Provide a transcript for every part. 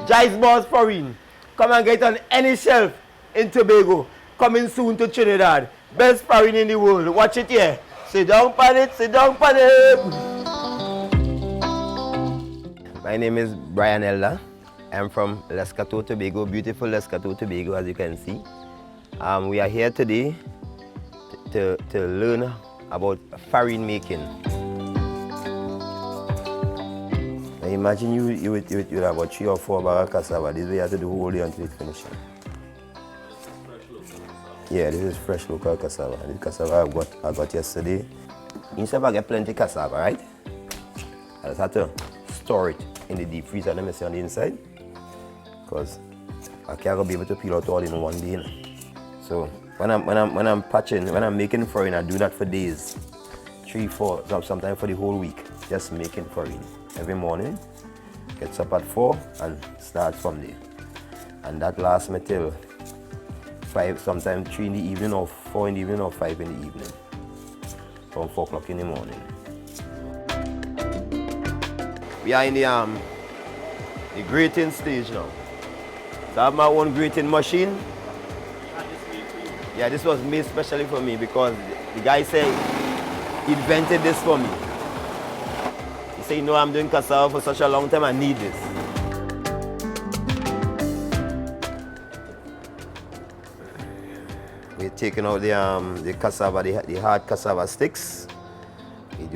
Jah Is Boss Farine. Come and get on any shelf in Tobago. Coming soon to Trinidad. Best farine in the world. Watch it here. Sit down pan it, sit down pan it. My name is Brian Elder. I'm from Les Coteaux Tobago, beautiful Les Coteaux Tobago, as you can see. We are here today to learn about farine making. Now imagine you would have about 3 or 4 bags of cassava. This way you have to do whole day until it's finished. Yeah, this is fresh local cassava. This cassava I got yesterday. Instead I get plenty cassava, right? I just have to store it in the deep freezer, let me see on the inside. Because I can't be able to peel out all in one day. So when I'm patching, when I'm making farine, I do that for days. 3, 4, sometimes for the whole week. Just making farine. Every morning, gets up at 4 and starts from there. And that lasts me till 5, sometimes 3 in the evening or 4 in the evening or 5 in the evening. From 4 o'clock in the morning. We are in the grating stage now. So I have my own grating machine. Yeah, this was made specially for me because the guy said he invented this for me. He said, you know, I'm doing cassava for such a long time, I need this. We're taking out the cassava, the hard cassava sticks. We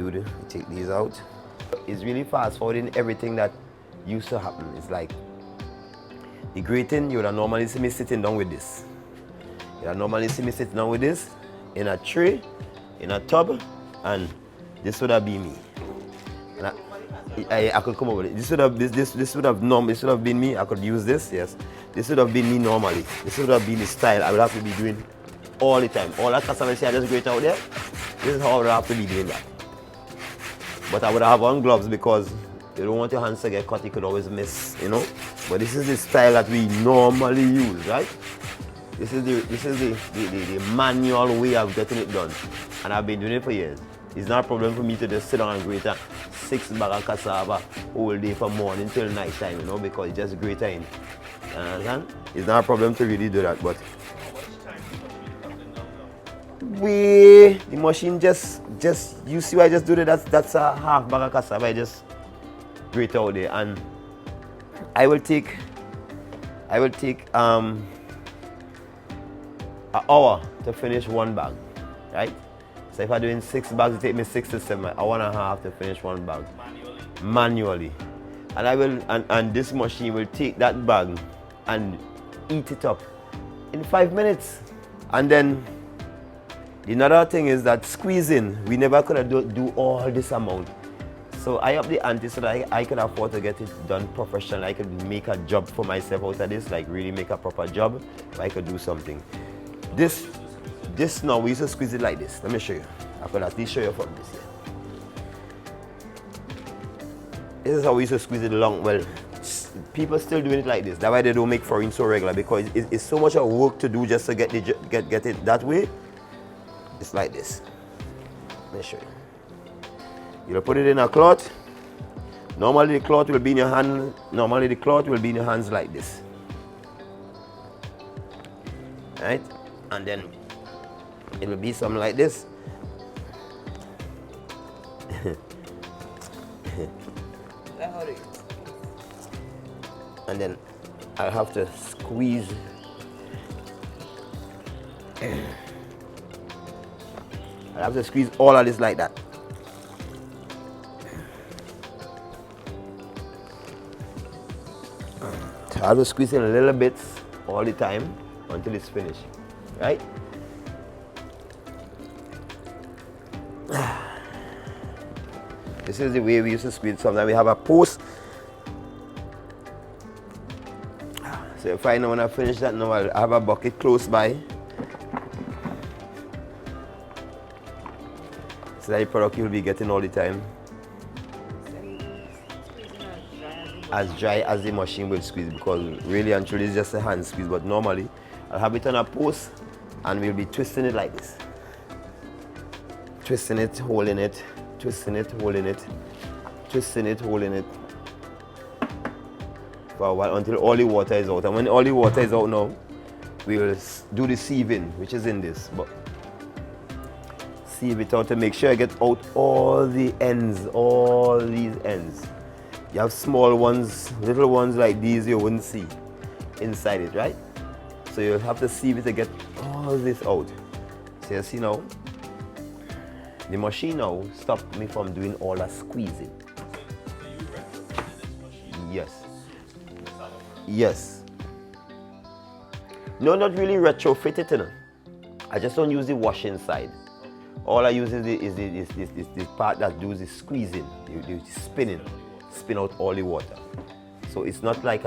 take these out. It's really fast forwarding everything that used to happen. It's like the grating, you would have normally see me sitting down with this. You would have normally see me sitting down with this in a tray, in a tub, and this would have been me. And I could come over with it. This would have been me. I could use this, yes. This would have been me normally. This would have been the style I would have to be doing all the time. All that cassava I just grate out there, this is how I would have to be doing that. But I would have on gloves because you don't want your hands to get cut, you could always miss, you know. But this is the style that we normally use, right? This is the manual way of getting it done. And I've been doing it for years. It's not a problem for me to just sit down and grate 6 bags of cassava all day from morning till night time, you know, because it's just grate in. You understand? It's not a problem to really do that, but the machine just you see why I just do that. That's a half bag of cassava. I just grate out there, and I will take an hour to finish 1 bag, right? So if I'm doing 6 bags, it takes me 6 to 7, 1 hour and a half to finish 1 bag. Manually. And I will, and this machine will take that bag and eat it up in 5 minutes. And then another thing is that squeezing, we never could do all this amount. So I up the ante so that I could afford to get it done professionally. I could make a job for myself out of this, like really make a proper job. I could do something. This now, we used to squeeze it like this. Let me show you. I could at least show you from this here. This is how we used to squeeze it along. Well, people still doing it like this. That's why they don't make farine so regular, because it's so much of work to do just to get it that way. It's like this. Let me show you. You'll put it in a cloth. Normally the cloth will be in your hand. Normally the cloth will be in your hands like this. Right? And then it will be something like this. And then I'll have to squeeze. I'll have to squeeze all of this like that. So I'll just squeeze in a little bit all the time until it's finished, right? This is the way we used to squeeze. Sometimes we have a post. So if I know when I finish that now, I'll have a bucket close by. So that the product you'll be getting all the time. As dry as the machine will squeeze, because really and truly it's just a hand squeeze, but normally I'll have it on a post and we'll be twisting it like this. Twisting it, holding it, twisting it, holding it, twisting it, holding it. for a while until all the water is out. And when all the water is out now, we will do the sieving, which is in this. But sieve it out to make sure I get out all the ends, all these ends. You have small ones, little ones like these you wouldn't see inside it, right? So you'll have to sieve it to get all this out. So you see now, the machine now stopped me from doing all that squeezing. So you retrofitted this machine? Yes. Cassava? Yes. No, not really retrofit it, you know. I just don't use the washing side. All I use is the part that does the squeezing, the spinning, spin out all the water. So it's not like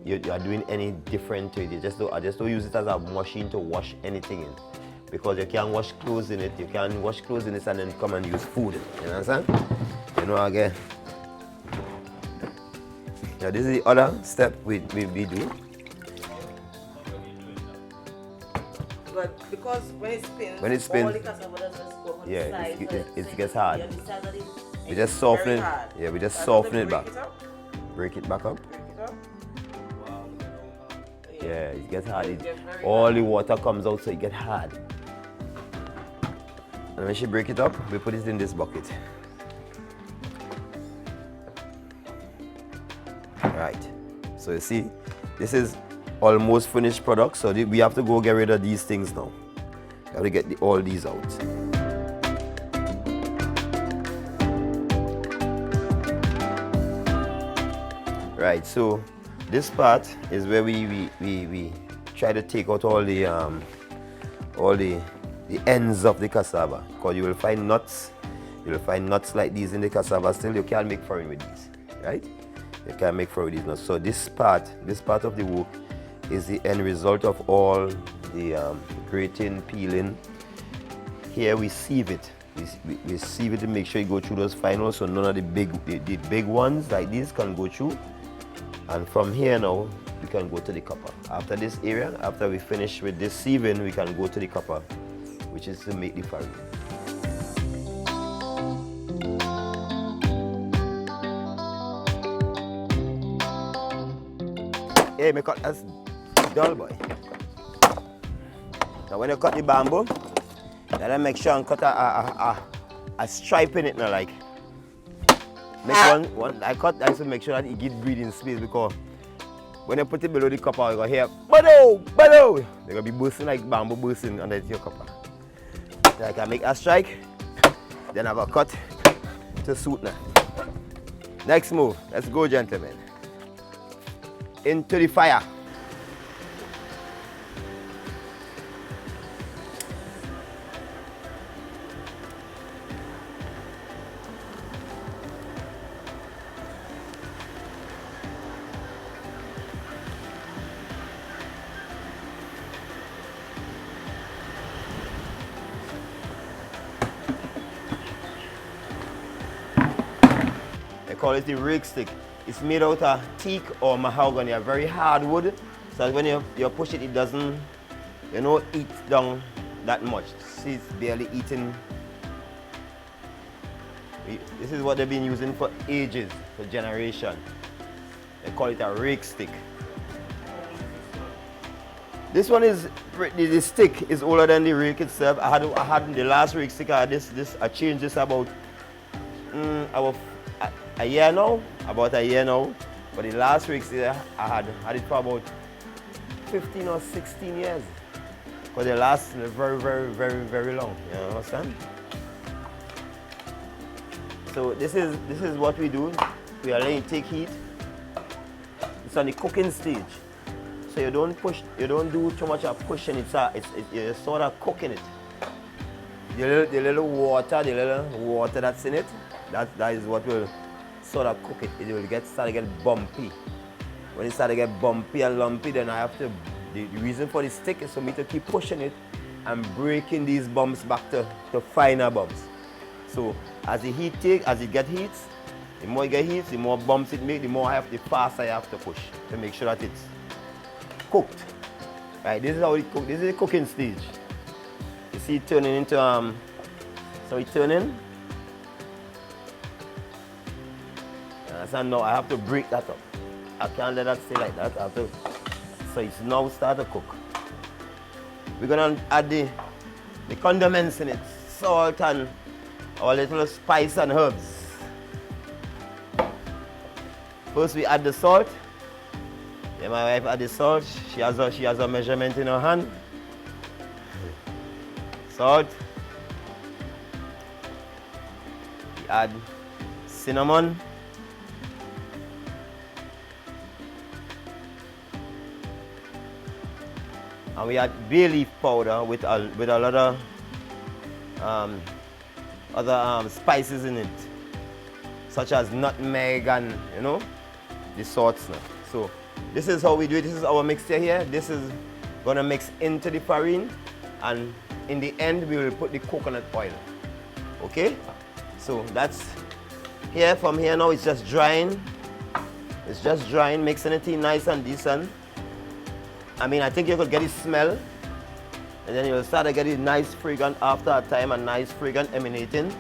you are doing any different to it. I just don't use it as a machine to wash anything in. Because you can't wash clothes in it, you can't wash clothes in it and then come and use food. You understand? You know again. Now this is the other step we do. But because when it spins, all the cassava does just go on the side. It gets hard. On the side that We just soften it. hard. Yeah, we just So soften it back. break it up, Break it back up. break it up. Wow, look at that. Yeah, it gets hard. It gets very All hard. the water comes out so it gets hard. And when she break it up, we put it in this bucket. Right. So you see, this is almost finished product. So we have to go get rid of these things now. We have to get all these out. Right. So this part is where we try to take out all the ends of the cassava, because you will find nuts. You will find nuts like these in the cassava still. You can't make farine with these, right? You can't make farine with these nuts. So this part of the work is the end result of all the grating, peeling. Here we sieve it. We sieve it to make sure you go through those finals, so none of the big ones like these can go through. And from here now, we can go to the copper. After this area, after we finish with this sieving, we can go to the copper, which is to make the farine. Hey, me cut that's dull, boy. Now when you cut the bamboo, you gotta make sure and cut a stripe in it now, like. Make one I used to make sure that it gives breathing space, because when you put it below the copper, you're gonna hear bado, bado. They're gonna be bursting like bamboo bursting under your copper. So I can make a strike, then I have a cut to suit now. Next move, let's go, gentlemen. Into the fire. They call it the rake stick. It's made out of teak or mahogany, a very hard wood. So that when you push it, it doesn't, eat down that much. See, it's barely eating. This is what they've been using for ages, for generations. They call it a rake stick. This one is, the stick is older than the rake itself. I had the last rake stick, I changed this about a year now, about a year now. But the last rake stick I had it for about 15 or 16 years. Because they last very, very, very, very long. You understand? So this is what we do. We are letting it take heat. It's on the cooking stage. So you don't do too much of pushing. You're sort of cooking it. The little water that's in it, that is what will sort of cook it. It will start to get bumpy. When it starts to get bumpy and lumpy, then I have to. The reason for the stick is for me to keep pushing it and breaking these bumps back to finer bumps. So as it gets heat, the more it gets heat, the more bumps it makes, the faster I have to push to make sure that it's cooked. Right, this is how it cook. This is the cooking stage. You see it turning into so it's turning. And now I have to break that up. I can't let that stay like that. I have to, so it's now start to cook. We're gonna add the condiments in it, salt and our little spice and herbs. First we add the salt. Then my wife add the salt. She has a measurement in her hand. Salt. We add cinnamon. And we add bay leaf powder with a lot of other spices in it, such as nutmeg and the sorts now. So this is how we do it. This is our mixture here. This is gonna mix into the farine, and in the end we will put the coconut oil. Okay? So that's here. From here now it's just drying. It's just drying, mixing it in nice and decent. I mean, I think you could get the smell, and then you'll start to get it nice fragrant after a time, and nice fragrant emanating.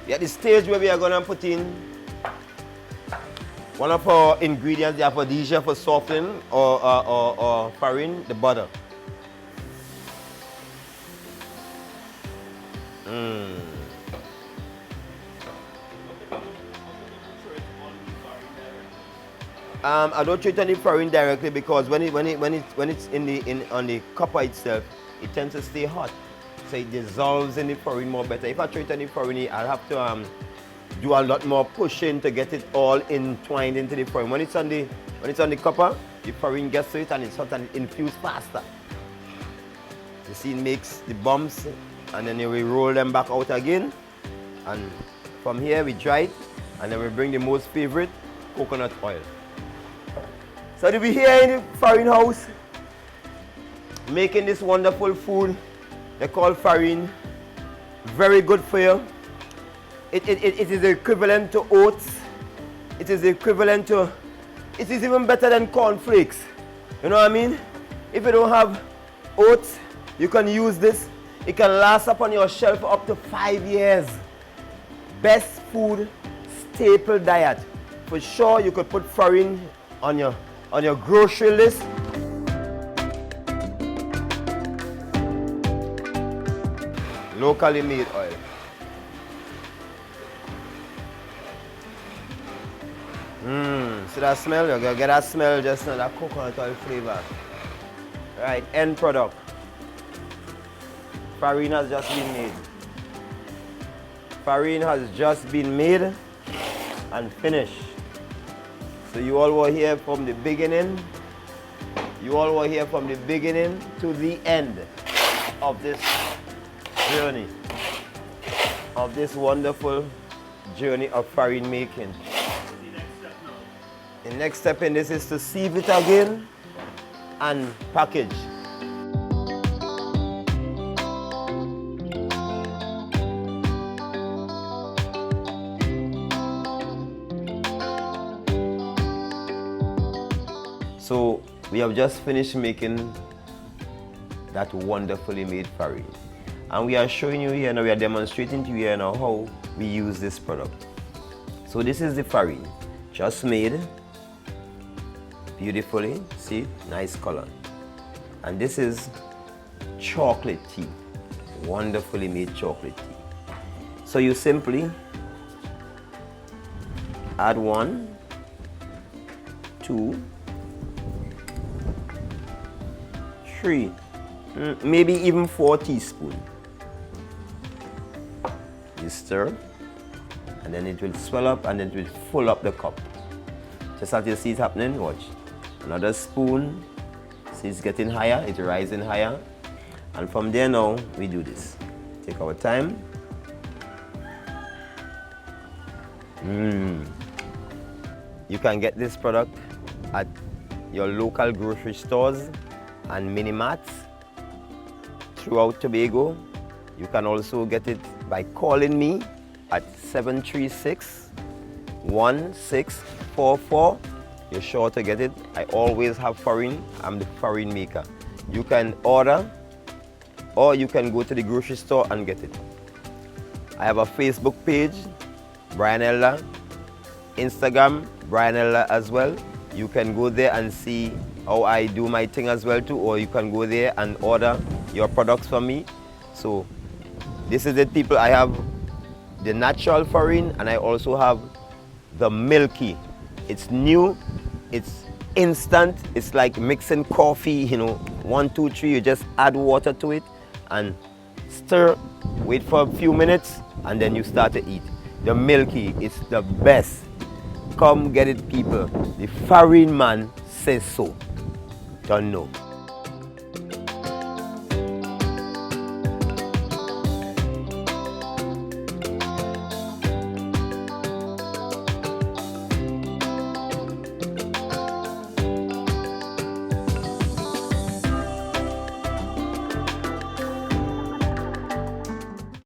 We're at the stage where we are gonna put in one of our ingredients, the aphrodisiac for softening or farine, the butter. I don't treat any farine directly because when it's on the copper itself, it tends to stay hot, so it dissolves in the farine more better. If I treat any farine, I'll have to do a lot more pushing to get it all entwined into the farine. When it's on the copper, the farine gets to it and it's hot and it infuses faster. You see, it makes the bumps, and then we roll them back out again, and from here we dry it, and then we bring the most favorite coconut oil. So we're here in the farine house making this wonderful food they call farine. Very good for you. It is equivalent to oats. It is equivalent to, it is even better than cornflakes. You know what I mean? If you don't have oats, you can use this. It can last up on your shelf for up to 5 years. Best food, staple diet. For sure you could put farine on your grocery list. Locally made oil. See that smell? You're gonna get that smell just now, that coconut oil flavor. Right, end product. Farine has just been made. Farine has just been made and finished. So you all were here from the beginning. You all were here from the beginning to the end of this journey, of this wonderful journey of farine making. The next step in this is to sieve it again and package. So we have just finished making that wonderfully made farine. And we are showing you here now, we are demonstrating to you here now how we use this product. So this is the farine, just made beautifully, see, nice color. And this is chocolate tea, wonderfully made chocolate tea. So you simply add 1, 2, 3, maybe even 4 teaspoons. You stir, and then it will swell up and it will fill up the cup. Just as you see it happening, watch. Another spoon, see it's getting higher, it's rising higher. And from there now, we do this. Take our time. You can get this product at your local grocery stores and mini marts throughout Tobago. You can also get it by calling me at 736-1644. You're sure to get it. I always have farine. I'm the farine maker. You can order, or you can go to the grocery store and get it. I have a Facebook page, Brian Elder, Instagram, Brianella as well. You can go there and see how I do my thing as well too, or you can go there and order your products from me. So this is it, people. I have the natural farine and I also have the milky. It's new, it's instant, it's like mixing coffee, you know, 1, 2, 3, you just add water to it and stir, wait for a few minutes and then you start to eat. The milky is the best. Come get it, people. The Farine Man says so. Don't know.